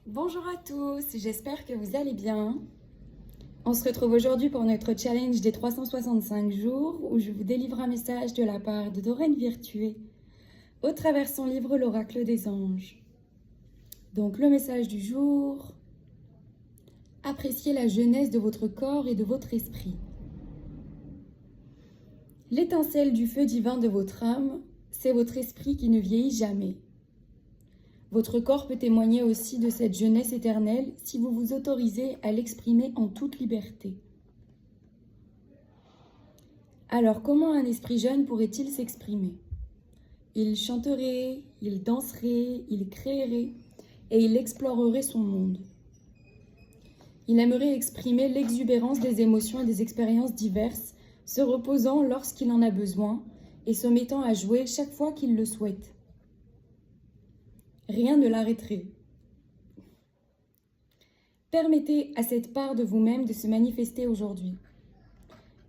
Bonjour à tous, j'espère que vous allez bien. On se retrouve aujourd'hui pour notre challenge des 365 jours où je vous délivre un message de la part de Doreen Virtué au travers son livre L'Oracle des Anges. Donc le message du jour: appréciez la jeunesse de votre corps et de votre esprit. L'étincelle du feu divin de votre âme, c'est votre esprit qui ne vieillit jamais. Votre corps peut témoigner aussi de cette jeunesse éternelle si vous vous autorisez à l'exprimer en toute liberté. Alors comment un esprit jeune pourrait-il s'exprimer? Il chanterait, il danserait, il créerait et il explorerait son monde. Il aimerait exprimer l'exubérance des émotions et des expériences diverses, se reposant lorsqu'il en a besoin et se mettant à jouer chaque fois qu'il le souhaite. Rien ne l'arrêterait. Permettez à cette part de vous-même de se manifester aujourd'hui.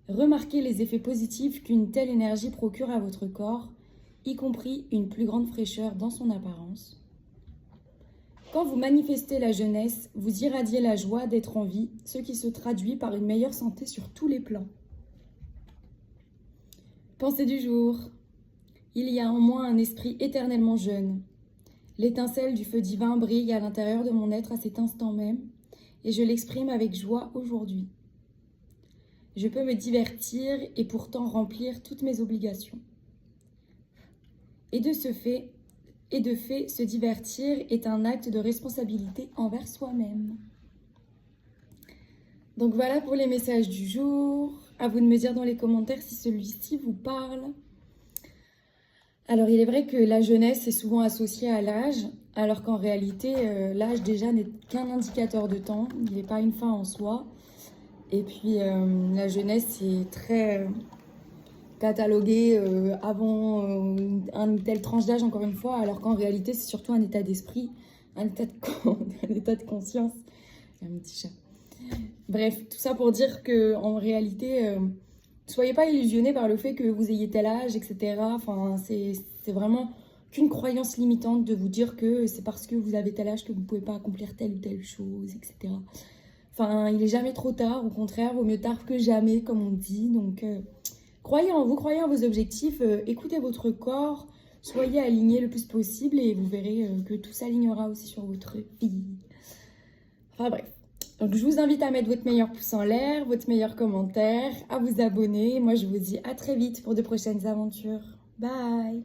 Remarquez les effets positifs qu'une telle énergie procure à votre corps, y compris une plus grande fraîcheur dans son apparence. Quand vous manifestez la jeunesse, vous irradiez la joie d'être en vie, ce qui se traduit par une meilleure santé sur tous les plans. Pensée du jour: il y a en moi un esprit éternellement jeune. L'étincelle du feu divin brille à l'intérieur de mon être à cet instant même, et je l'exprime avec joie aujourd'hui. Je peux me divertir et pourtant remplir toutes mes obligations. Et de fait, se divertir est un acte de responsabilité envers soi-même. Donc voilà pour les messages du jour. À vous de me dire dans les commentaires si celui-ci vous parle. Alors il est vrai que la jeunesse est souvent associée à l'âge, alors qu'en réalité, l'âge déjà n'est qu'un indicateur de temps, il n'est pas une fin en soi. Et puis la jeunesse est très cataloguée avant une telle tranche d'âge, encore une fois, alors qu'en réalité c'est surtout un état d'esprit, un état de conscience. Il y a un petit chat. Bref, tout ça pour dire qu'en réalité, soyez pas illusionnés par le fait que vous ayez tel âge, etc. Enfin, c'est vraiment qu'une croyance limitante de vous dire que c'est parce que vous avez tel âge que vous ne pouvez pas accomplir telle ou telle chose, etc. Enfin, il n'est jamais trop tard, au contraire, vaut mieux tard que jamais, comme on dit. Donc, croyez en vous, croyez en vos objectifs, écoutez votre corps, soyez alignés le plus possible et vous verrez que tout s'alignera aussi sur votre vie. Enfin bref. Donc je vous invite à mettre votre meilleur pouce en l'air, votre meilleur commentaire, à vous abonner. Moi je vous dis à très vite pour de prochaines aventures. Bye!